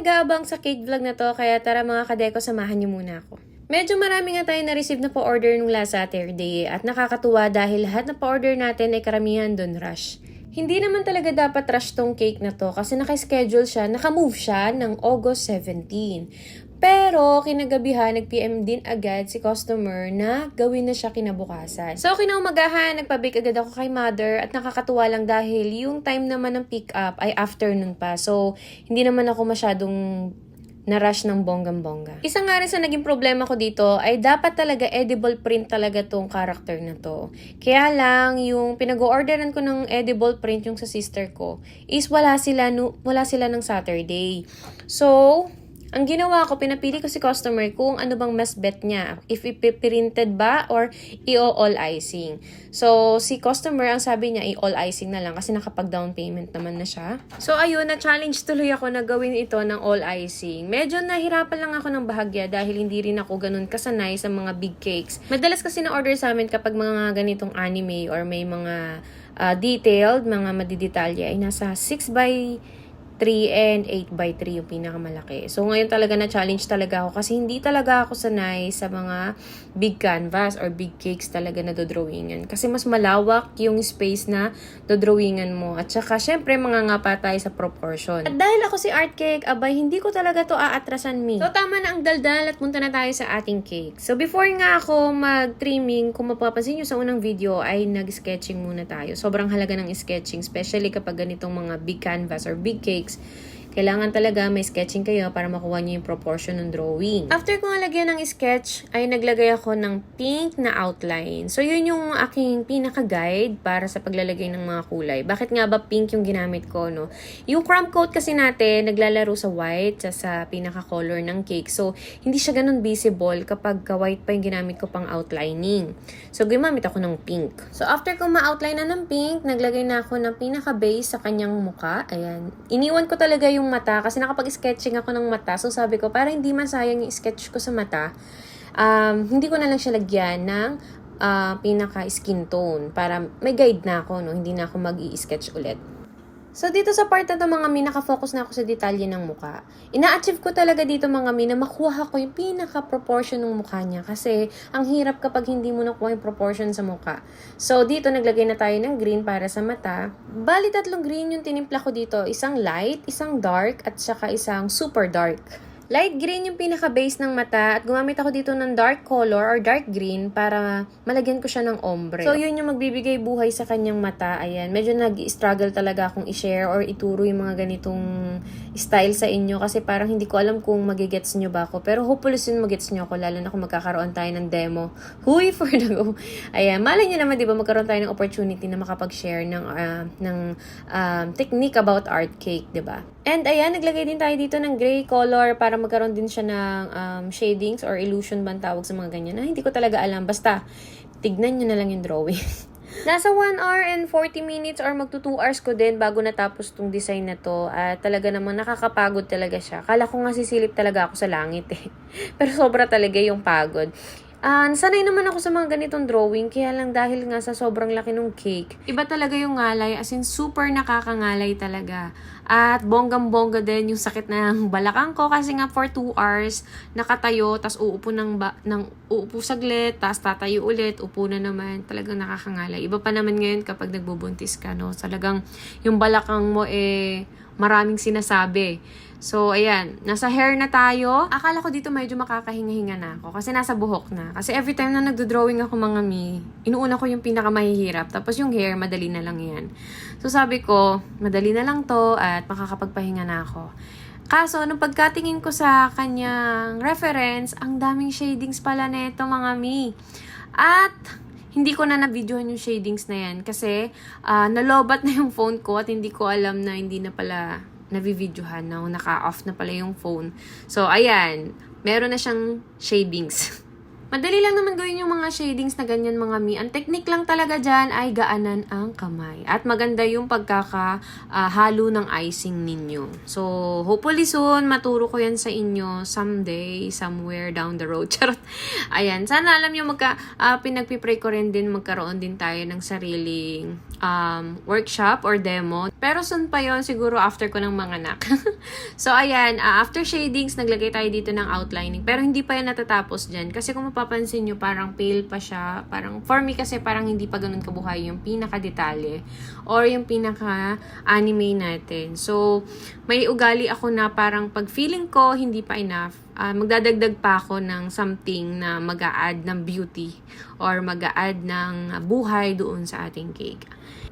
nag-aabang sa cake vlog na to, kaya tara mga kadeko, samahan niyo muna ako. Medyo marami nga tayo na-receive na pa-order nung last Saturday at nakakatuwa dahil lahat na pa-order natin ay karamihan dun rush. Hindi naman talaga dapat rush tong cake na to kasi naka-schedule siya, naka-move siya ng August 17. Pero kinagabihan, nag-PM din agad si customer na gawin na siya kinabukasan. So kinaumagahan, nagpa-bake agad ako kay mother at nakakatuwa lang dahil yung time naman ng pick up ay afternoon pa. So hindi naman ako masyadong na-rush ng bonggang-bongga. Isa nga rin sa naging problema ko dito ay dapat talaga edible print talaga tong character na to. Kaya lang, yung pinag-orderan ko ng edible print yung sa sister ko is wala sila ng Saturday. So, ang ginawa ko, pinapili ko si customer kung ano bang mas bet niya. If ipiprinted ba or i-all icing. So, si customer, ang sabi niya, i-all icing na lang kasi nakapag-down payment naman na siya. So, ayun, na-challenge tuloy ako na gawin ito ng all icing. Medyo nahirapan lang ako ng bahagya dahil hindi rin ako ganun kasanay sa mga big cakes. Madalas kasi na-order sa amin kapag mga ganitong anime or may mga detailed, mga madidetalye ay nasa 6x3 and 8x3 yung pinakamalaki. So, ngayon talaga na-challenge talaga ako kasi hindi talaga ako sanay sa mga big canvas or big cakes talaga na dodrawingan. Kasi mas malawak yung space na dodrawingan mo. At saka, syempre, mangangapa tayo sa proportion. At dahil ako si art cake, abay, hindi ko talaga to aatrasan me. So, tama na ang daldal at punta na tayo sa ating cake. So, before nga ako mag-trimming, kung mapapansin nyo sa unang video, ay nag-sketching muna tayo. Sobrang halaga ng sketching, especially kapag ganitong mga big canvas or big cakes. Kailangan talaga may sketching kayo para makuha nyo yung proportion ng drawing. After ko lagyan ng sketch, ay naglagay ako ng pink na outline. So, yun yung aking pinaka-guide para sa paglalagay ng mga kulay. Bakit nga ba pink yung ginamit ko, no? Yung crumb coat kasi natin, naglalaro sa white, sa pinaka-color ng cake. So, hindi siya ganun visible kapag white pa yung ginamit ko pang outlining. So, gumamit ako ng pink. So, after ko ma-outline na ng pink, naglagay na ako ng pinaka-base sa kanyang muka. Ayan. Iniwan ko talaga yung mata kasi nakapag-sketching ako ng mata. So sabi ko, para hindi masayang yung sketch ko sa mata, hindi ko na lang siya lagyan ng pinaka-skin tone para may guide na ako, no? Hindi na ako mag-i-sketch ulit. So, dito sa part na ito, mga mi, nakafocus na ako sa detalye ng mukha. Ina-achieve ko talaga dito, mga mi, na makuha ko yung pinaka-proportion ng mukha niya. Kasi, ang hirap kapag hindi mo nakuha yung proportion sa mukha. So, dito, naglagay na tayo ng green para sa mata. Bali, 3 green yung tinimpla ko dito. Isang light, isang dark, at saka isang super dark. Light green yung pinaka-base ng mata at gumamit ako dito ng dark color or dark green para malagyan ko siya ng ombre. So, yun yung magbibigay buhay sa kanyang mata. Ayan, medyo nag-struggle talaga akong i-share or ituro yung mga ganitong style sa inyo kasi parang hindi ko alam kung magigets nyo ba ako. Pero hopefully soon magets nyo ako, lalo na kung magkakaroon tayo ng demo. Huy for the go! Ayan, malay nyo naman, di ba, magkaroon tayo ng opportunity na makapag-share ng technique about art cake, di ba? And ayan, naglagay din tayo dito ng gray color para magkaroon din siya ng shadings or illusion ba ang tawag sa mga ganyan. Hindi ko talaga alam. Basta, tignan nyo na lang yung drawing. Nasa 1 hour and 40 minutes or magto 2 hours ko din bago natapos tong design na to. At talaga namang nakakapagod talaga siya. Kala ko nga sisilip talaga ako sa langit eh. Pero sobra talaga yung pagod. Sanay naman ako sa mga ganitong drawing, kaya lang dahil nga sa sobrang laki ng cake, iba talaga yung ngalay, as in super nakakangalay talaga. At bonggang-bongga din yung sakit ng balakang ko kasi nga for 2 hours nakatayo, tas uupo uupo saglit, tas tatayo ulit, upo na naman, talagang nakakangalay. Iba pa naman ngayon kapag nagbubuntis ka, no? Talagang yung balakang mo maraming sinasabi. So, ayan. Nasa hair na tayo. Akala ko dito medyo makakahinga-hinga na ako kasi nasa buhok na. Kasi every time na nagdo-drawing ako, mga mi, inuuna ko yung pinakamahihirap. Tapos yung hair, madali na lang yan. So, sabi ko, madali na lang to at makakapagpahinga na ako. Kaso, nung pagkatingin ko sa kanyang reference, ang daming shadings pala neto, mga mi. At hindi ko na na-videohan yung shadings na yan kasi nalobat na yung phone ko at hindi ko alam na hindi na pala na-videohan na naka-off na pala yung phone. So, ayan. Meron na siyang shadings. Madali lang naman gawin yung mga shadings na ganyan mga mi. Ang technique lang talaga dyan ay gaanan ang kamay. At maganda yung pagkakahalo ng icing ninyo. So, hopefully soon, maturo ko yan sa inyo someday, somewhere down the road. Charot. Ayan. Sana alam nyo, pinagpipray ko rin din, magkaroon din tayo ng sariling workshop or demo. Pero soon pa yon siguro after ko ng mga anak. So, ayan. After shadings, naglagay tayo dito ng outlining. Pero hindi pa yan natatapos dyan. Kasi kung mapapansin nyo, parang pale pa siya. Parang, for me kasi parang hindi pa ganun kabuhay yung pinaka-detalye or yung pinaka-anime natin. So, may ugali ako na parang pag feeling ko hindi pa enough, magdadagdag pa ako ng something na mag-a-add ng beauty or mag-a-add ng buhay doon sa ating cake.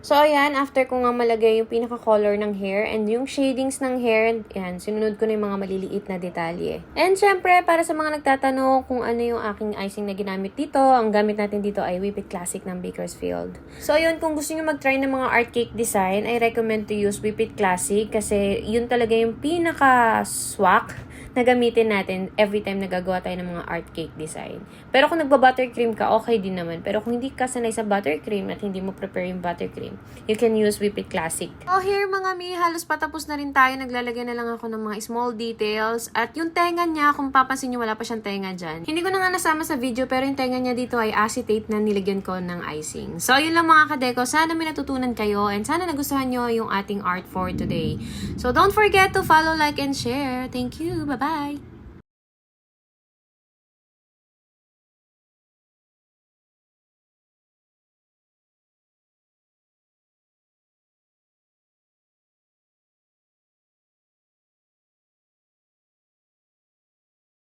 So, ayan, after ko nga malagay yung pinaka-color ng hair and yung shadings ng hair, yan, sinunod ko na yung mga maliliit na detalye. And syempre, para sa mga nagtatanong kung ano yung aking icing na ginamit dito, ang gamit natin dito ay Whip It Classic ng Bakersfield. So, ayun, kung gusto nyo mag-try ng mga art cake design, I recommend to use Whip It Classic kasi yun talaga yung pinaka-swak na gamitin natin every time nagagawa tayo ng mga art cake design. Pero kung nagba-buttercream ka, okay din naman. Pero kung hindi ka sanay sa buttercream at hindi mo prepare yung buttercream, you can use Whip It Classic. So here mga mi, halos patapos na rin tayo. Naglalagay na lang ako ng mga small details. At yung tenga niya, kung papansin nyo, wala pa siyang tenga dyan. Hindi ko na nga nasama sa video, pero yung tenga niya dito ay acetate na nilagyan ko ng icing. So yun lang mga kadeko. Sana may natutunan kayo and sana nagustuhan nyo yung ating art for today. So don't forget to follow, like, and share. Thank you. Bye-bye!